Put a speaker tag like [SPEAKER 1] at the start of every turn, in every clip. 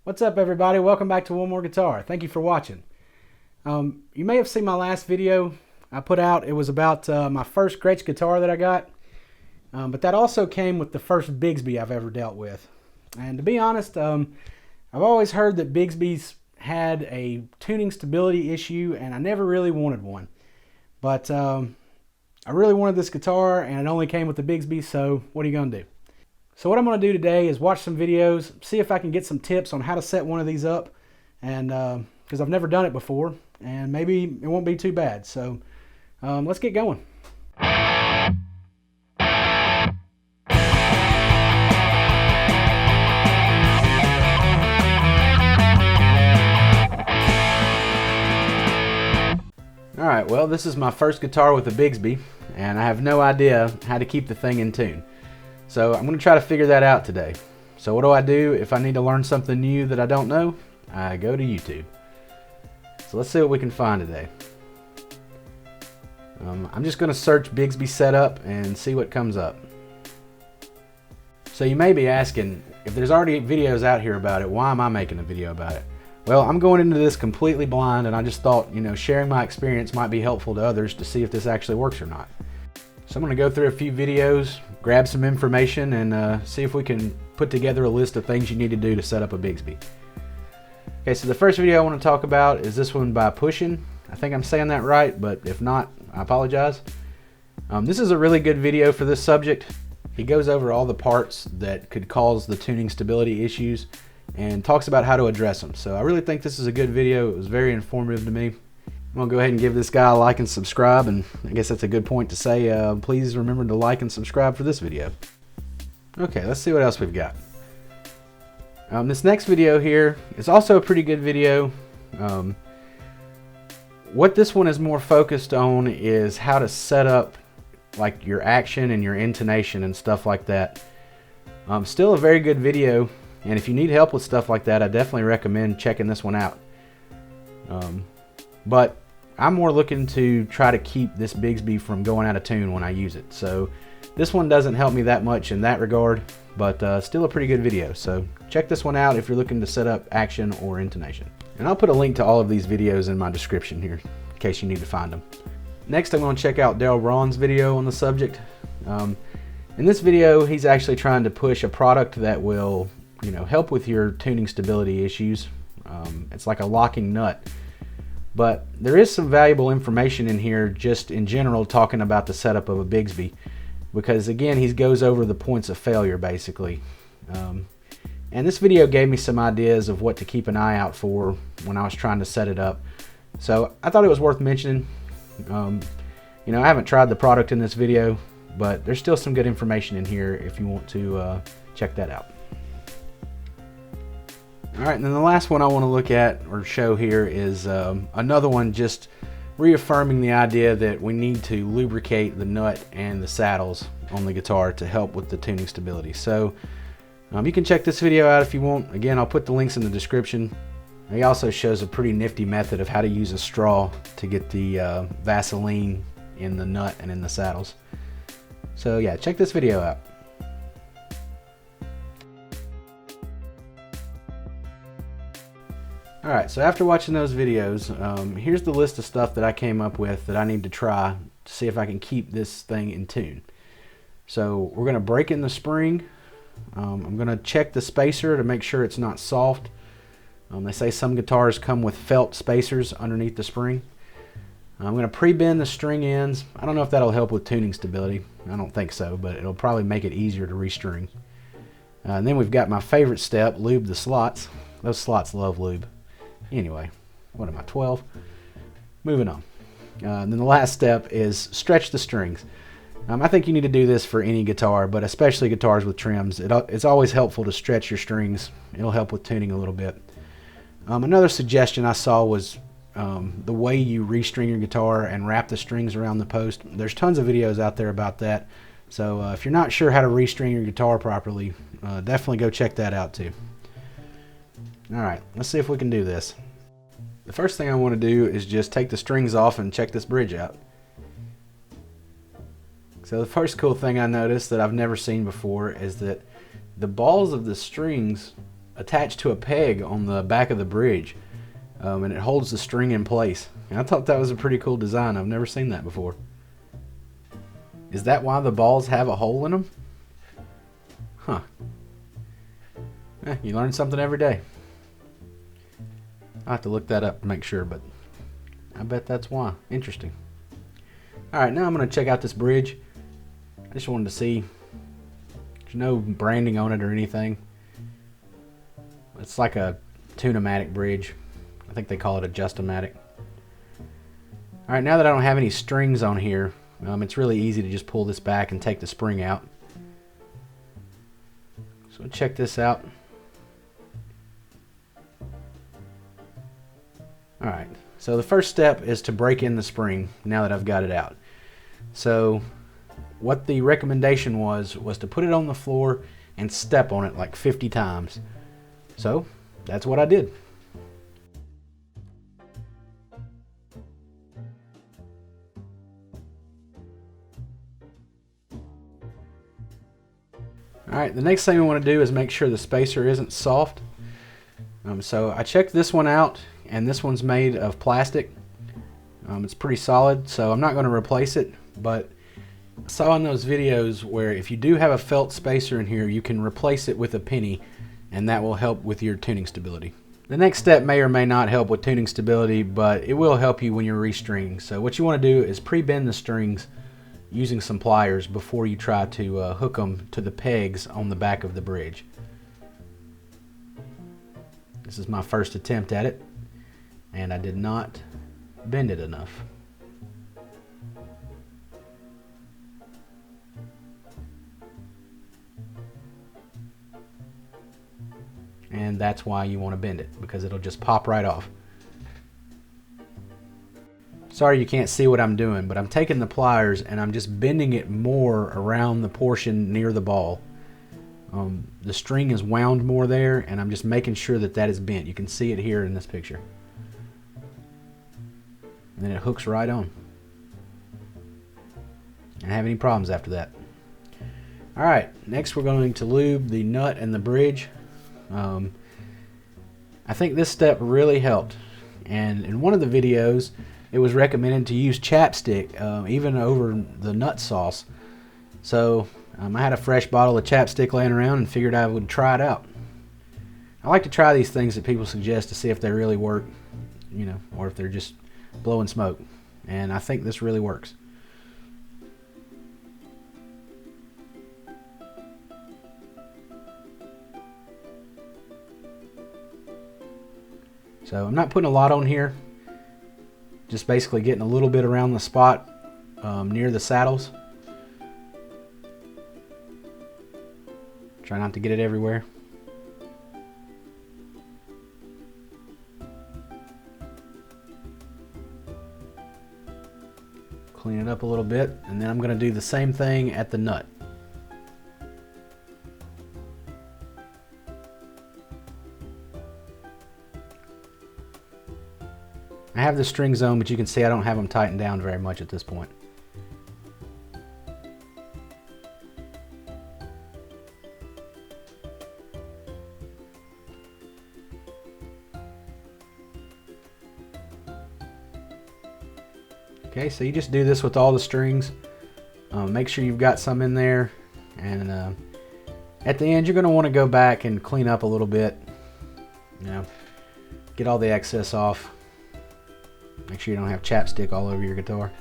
[SPEAKER 1] What's up, everybody? Welcome back to One More Guitar. Thank you for watching. You may have seen my last video I put out. It was about my first Gretsch guitar that I got, but that also came with the first Bigsby I've ever dealt with. And to be honest, I've always heard that Bigsby's had a tuning stability issue, and I never really wanted one. But I really wanted this guitar, and it only came with the Bigsby, so what are you going to do? So what I'm going to do today is watch some videos, see if I can get some tips on how to set one of these up, and because I've never done it before, and maybe it won't be too bad. So let's get going. Alright, well, this is my first guitar with a Bigsby, and I have no idea how to keep the thing in tune. So I'm going to try to figure that out today. So what do? If I need to learn something new that I don't know, I go to YouTube. So let's see what we can find today. I'm just going to search Bigsby setup and see what comes up. So you may be asking, if there's already videos out here about it, why am I making a video about it? Well, I'm going into this completely blind, and I just thought, sharing my experience might be helpful to others to see if this actually works or not. So I'm going to go through a few videos, grab some information, and see if we can put together a list of things you need to do to set up a Bigsby. Okay, so the first video I want to talk about is this one by Pushing. I think I'm saying that right, but if not, I apologize. This is a really good video for this subject. He goes over all the parts that could cause the tuning stability issues and talks about how to address them. So I really think this is a good video. It was very informative to me. I'm going to go ahead and give this guy a like and subscribe, and I guess that's a good point to say, please remember to like and subscribe for this video. Okay, let's see what else we've got. This next video here is also a pretty good video. What this one is more focused on is how to set up like your action and your intonation and stuff like that. Still a very good video, and if you need help with stuff like that, I definitely recommend checking this one out. But I'm more looking to try to keep this Bigsby from going out of tune when I use it. So this one doesn't help me that much in that regard, but still a pretty good video. So check this one out if you're looking to set up action or intonation. And I'll put a link to all of these videos in my description here in case you need to find them. Next, I'm going to check out Daryl Braun's video on the subject. In this video, he's actually trying to push a product that will, help with your tuning stability issues. It's like a locking nut. But there is some valuable information in here just in general talking about the setup of a Bigsby, because again he goes over the points of failure basically. And this video gave me some ideas of what to keep an eye out for when I was trying to set it up. So I thought it was worth mentioning. I haven't tried the product in this video, but there's still some good information in here if you want to check that out. Alright, and then the last one I want to look at or show here is another one just reaffirming the idea that we need to lubricate the nut and the saddles on the guitar to help with the tuning stability. So you can check this video out if you want. Again, I'll put the links in the description. He also shows a pretty nifty method of how to use a straw to get the Vaseline in the nut and in the saddles. So yeah, check this video out. Alright, so after watching those videos, here's the list of stuff that I came up with that I need to try to see if I can keep this thing in tune. So we're going to break in the spring. I'm going to check the spacer to make sure it's not soft. They say some guitars come with felt spacers underneath the spring. I'm going to pre-bend the string ends. I don't know if that'll help with tuning stability. I don't think so, but it'll probably make it easier to restring. And then we've got my favorite step, lube the slots. Those slots love lube. Anyway, what am I, 12? Moving on. And then the last step is stretch the strings. I think you need to do this for any guitar, but especially guitars with trims. It's always helpful to stretch your strings. It'll help with tuning a little bit. Another suggestion I saw was the way you restring your guitar and wrap the strings around the post. There's tons of videos out there about that. So if you're not sure how to restring your guitar properly, definitely go check that out too. Alright, let's see if we can do this. The first thing I want to do is just take the strings off and check this bridge out. So the first cool thing I noticed that I've never seen before is that the balls of the strings attached to a peg on the back of the bridge, and it holds the string in place. And I thought that was a pretty cool design. I've never seen that before. Is that why the balls have a hole in them? Huh. You learn something every day. I'll have to look that up to make sure, but I bet that's why. Interesting. Alright, now I'm going to check out this bridge. I just wanted to see. There's no branding on it or anything. It's like a tune-o-matic bridge. I think they call it a just-o-matic. Alright, now that I don't have any strings on here, it's really easy to just pull this back and take the spring out. So check this out. Alright, so the first step is to break in the spring now that I've got it out. So what the recommendation was to put it on the floor and step on it like 50 times. So that's what I did. Alright, the next thing we want to do is make sure the spacer isn't soft. So I checked this one out, and this one's made of plastic. It's pretty solid, so I'm not going to replace it, but I saw in those videos where if you do have a felt spacer in here, you can replace it with a penny, and that will help with your tuning stability. The next step may or may not help with tuning stability, but it will help you when you're restringing. So what you want to do is pre-bend the strings using some pliers before you try to hook them to the pegs on the back of the bridge. This is my first attempt at it, and I did not bend it enough. And that's why you want to bend it, because it'll just pop right off. Sorry you can't see what I'm doing, but I'm taking the pliers and I'm just bending it more around the portion near the ball. The string is wound more there, and I'm just making sure that that is bent. You can see it here in this picture. And then it hooks right on. I don't have any problems after that. Alright, next we're going to lube the nut and the bridge. I think this step really helped, and in one of the videos it was recommended to use chapstick even over the nut sauce. So I had a fresh bottle of chapstick laying around and figured I would try it out. I like to try these things that people suggest to see if they really work, you know, or if they're just blowing smoke, and I think this really works. So I'm not putting a lot on here, just basically getting a little bit around the spot near the saddles. Try not to get it everywhere. Clean it up a little bit, and then I'm going to do the same thing at the nut. I have the strings on, but you can see I don't have them tightened down very much at this point. Okay, so you just do this with all the strings. Make sure you've got some in there, and at the end you're going to want to go back and clean up a little bit. You know, get all the excess off. Make sure you don't have chapstick all over your guitar.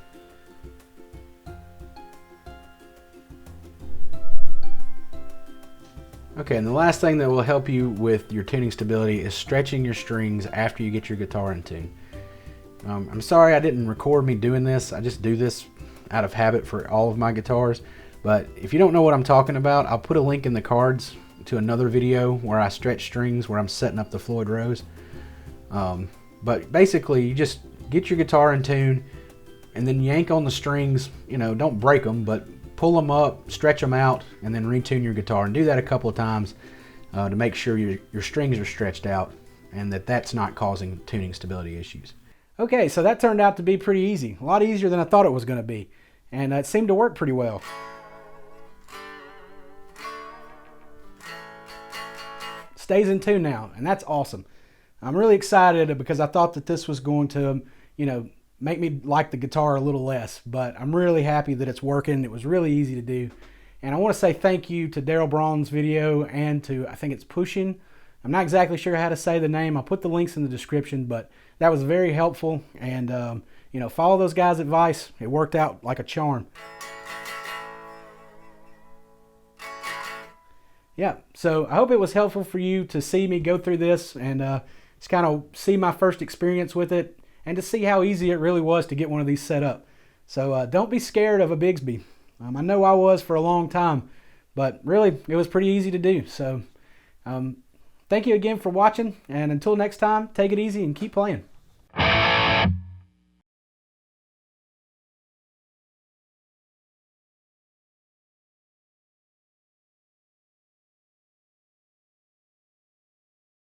[SPEAKER 1] Okay, and the last thing that will help you with your tuning stability is stretching your strings after you get your guitar in tune. I'm sorry I didn't record me doing this. I just do this out of habit for all of my guitars. But if you don't know what I'm talking about, I'll put a link in the cards to another video where I stretch strings, where I'm setting up the Floyd Rose. But basically, you just get your guitar in tune and then yank on the strings. You know, don't break them, but pull them up, stretch them out, and then retune your guitar. And do that a couple of times to make sure your strings are stretched out and that's not causing tuning stability issues. Okay, so that turned out to be pretty easy. A lot easier than I thought it was going to be. And it seemed to work pretty well. stays in tune now, and that's awesome. I'm really excited because I thought that this was going to, you know, make me like the guitar a little less, but I'm really happy that it's working. It was really easy to do. And I want to say thank you to Daryl Braun's video and to, I think it's Pushing. I'm not exactly sure how to say the name. I'll put the links in the description, but that was very helpful. And, you know, follow those guys' advice. It worked out like a charm. Yeah, so I hope it was helpful for you to see me go through this and just kind of see my first experience with it and to see how easy it really was to get one of these set up. So don't be scared of a Bigsby. I know I was for a long time, but really it was pretty easy to do. So thank you again for watching, and until next time, take it easy and keep playing.